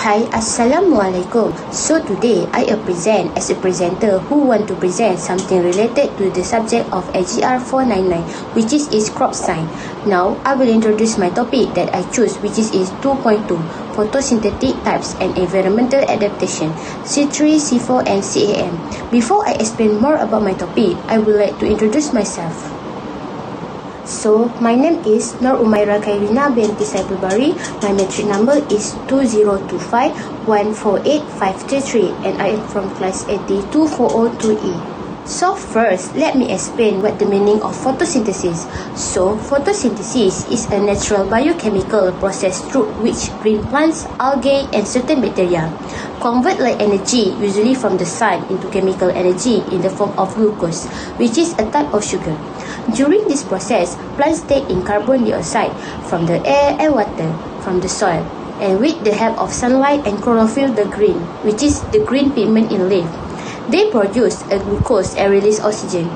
Hi, Assalamualaikum. So today I present as a presenter who want to present something related to the subject of AGR499, which is crop science. Now I will introduce my topic that I choose, which is 2.2, photosynthetic types and environmental adaptation, C3, C4 and CAM. Before I explain more about my topic, I would like to introduce myself. So, my name is Nur Umaira Khairina binti Saiful Bari. My matric number is 2025148533 and I am from class 82402E. So first, let me explain what the meaning of photosynthesis. So, photosynthesis is a natural biochemical process through which green plants, algae and certain bacteria convert light energy, usually from the sun, into chemical energy in the form of glucose, which is a type of sugar. During this process, plants take in carbon dioxide from the air and water from the soil, and with the help of sunlight and chlorophyll, the green, which is the green pigment in leaf, they produce a glucose and release oxygen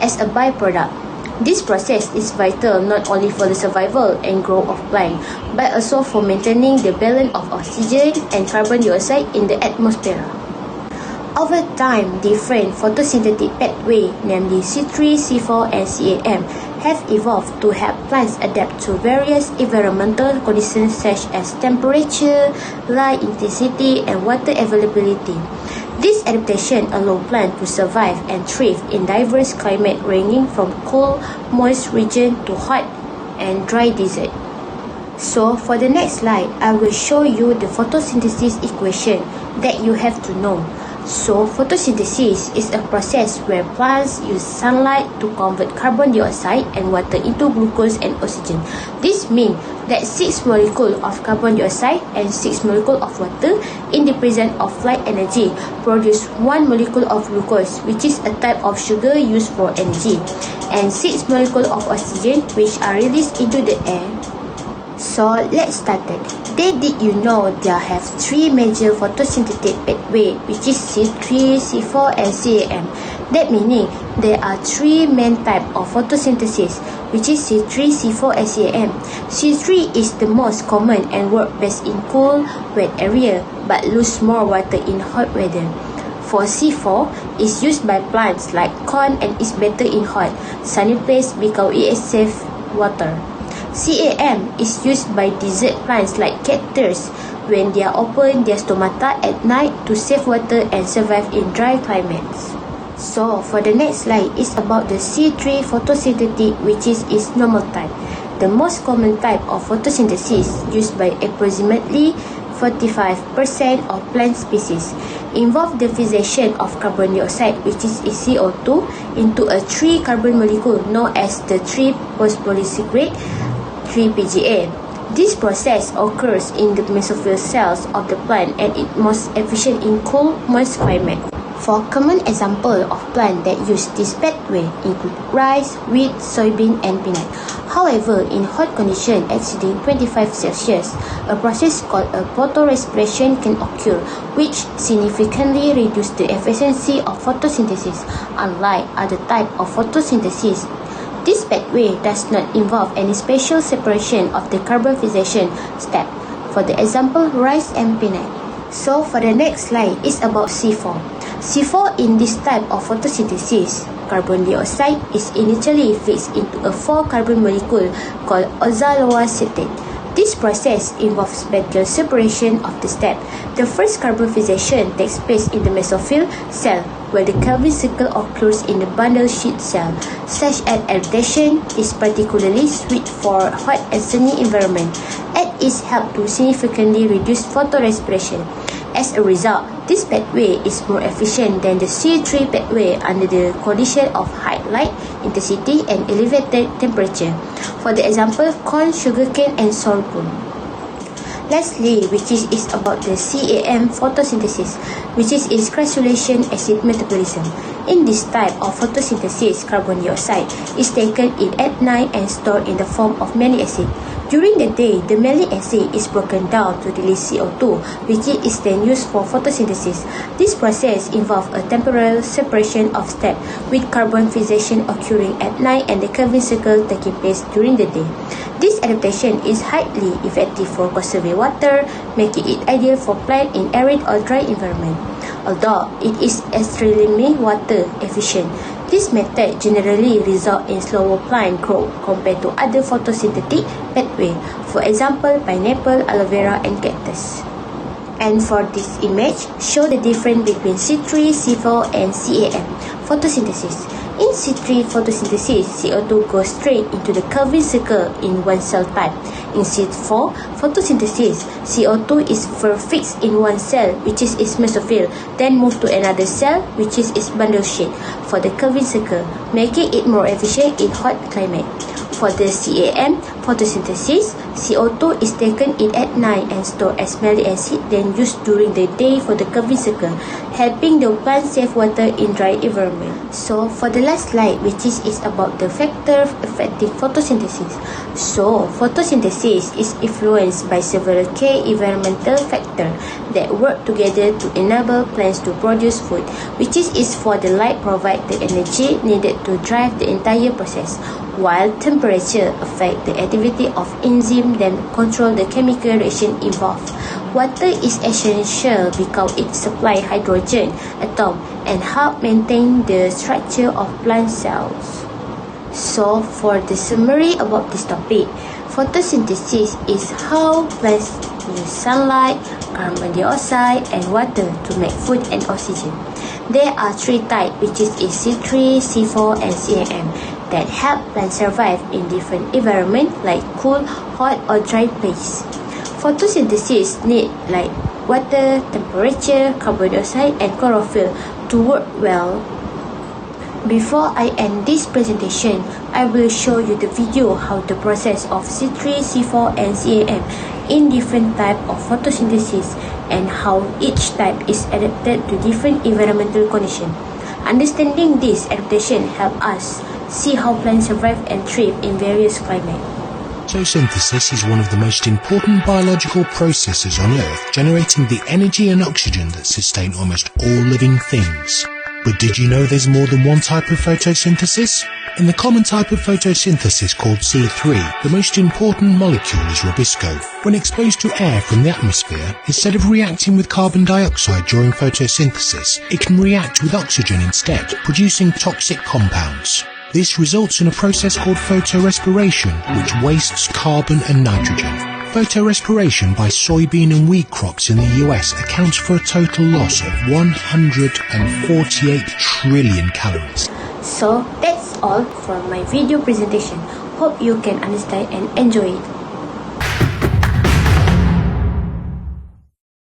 as a byproduct. This process is vital not only for the survival and growth of plant, but also for maintaining the balance of oxygen and carbon dioxide in the atmosphere. Over time, different photosynthetic pathways, namely C3, C4 and CAM, have evolved to help plants adapt to various environmental conditions such as temperature, light intensity and water availability. This adaptation allows plants to survive and thrive in diverse climates ranging from cool, moist region to hot and dry desert. So for the next slide, I will show you the photosynthesis equation that you have to know. So photosynthesis is a process where plants use sunlight to convert carbon dioxide and water into glucose and oxygen. This means that 6 molecules of carbon dioxide and 6 molecules of water in the presence of light energy produce 1 molecule of glucose, which is a type of sugar used for energy, and 6 molecules of oxygen which are released into the air. So let's start it. Did you know there have 3 major photosynthetic pathways, which is C3, C4 and CAM? That meaning there are 3 main types of photosynthesis, which is C3, C4 and CAM. C3 is the most common and work best in cool, wet area, but lose more water in hot weather. For C4, is used by plants like corn and is better in hot, sunny place because it saves water. CAM is used by desert plants like cactus when they are open their stomata at night to save water and survive in dry climates. So for the next slide is about the C3 photosynthetic, which is its normal type. The most common type of photosynthesis used by approximately 45% of plant species involve the fixation of carbon dioxide, which is CO2, into a 3 carbon molecule known as the 3-phosphorylated 3-PGA. This process occurs in the mesophyll cells of the plant and is most efficient in cool, moist climate. For common example of plants that use this pathway include rice, wheat, soybean and peanut. However, in hot conditions exceeding 25 Celsius, a process called a photorespiration can occur, which significantly reduces the efficiency of photosynthesis, unlike other types of photosynthesis. This pathway does not involve any special separation of the carbon fixation step, for the example rice and peanut. So for the next slide is about C4. C4 in this type of photosynthesis, carbon dioxide is initially fixed into a 4 carbon molecule called oxaloacetate. This process involves spatial separation of the step. The first carbon fixation takes place in the mesophyll cell, where the Calvin cycle occurs in the bundle sheath cell. Such an adaptation is particularly suited for hot and sunny environment, and is helped to significantly reduce photorespiration. As a result, this pathway is more efficient than the C3 pathway under the condition of high light intensity and elevated temperature. For the example, corn, sugarcane and sorghum. Lastly, which is about the CAM photosynthesis, which is its crassulacean acid metabolism. In this type of photosynthesis, carbon dioxide is taken in at night and stored in the form of many acids. During the day, the malic acid is broken down to release CO2, which is then used for photosynthesis. This process involves a temporal separation of step, with carbon fixation occurring at night and the Kelvin cycle taking place during the day. This adaptation is highly effective for conserving water, making it ideal for plants in arid or dry environment. Although it is extremely water efficient, this method generally results in slower plant growth compared to other photosynthetic pathways, for example, pineapple, aloe vera, and cactus. And for this image, show the difference between C3, C4, and CAM photosynthesis. In C3 photosynthesis, CO2 goes straight into the Kelvin cycle in one cell type. In C4 photosynthesis, CO2 is first fixed in one cell, which is its mesophyll, then moved to another cell, which is its bundle sheet, for the Kelvin cycle, making it more efficient in hot climate. For the CAM photosynthesis, CO2 is taken in at night and stored as malic acid, then used during the day for the Kelvin cycle, helping the plant save water in dry environment. So for the last slide, which is about the factor affecting photosynthesis. So photosynthesis is influenced by several key environmental factors that work together to enable plants to produce food, which is for the light provide the energy needed to drive the entire process, while temperature affect the activity of enzymes that control the chemical reaction involved. Water is essential because it supplies hydrogen atom and help maintain the structure of plant cells. So for the summary about this topic, photosynthesis is how plants use sunlight, carbon dioxide, and water to make food and oxygen. There are three types, which is C3, C4, and CAM, that help plants survive in different environments like cool, hot, or dry place. Photosynthesis need like water, temperature, carbon dioxide, and chlorophyll to work well. Before I end this presentation, I will show you the video how the process of C3, C4, and CAM in different type of photosynthesis and how each type is adapted to different environmental conditions. Understanding this adaptation help us see how plants survive and thrive in various climates. Photosynthesis is one of the most important biological processes on Earth, generating the energy and oxygen that sustain almost all living things. But did you know there's more than one type of photosynthesis? In the common type of photosynthesis called C3, the most important molecule is rubisco. When exposed to air from the atmosphere, instead of reacting with carbon dioxide during photosynthesis, it can react with oxygen instead, producing toxic compounds. This results in a process called photorespiration, which wastes carbon and nitrogen. Photorespiration by soybean and wheat crops in the US accounts for a total loss of 148 trillion calories. So that's all for my video presentation. Hope you can understand and enjoy it.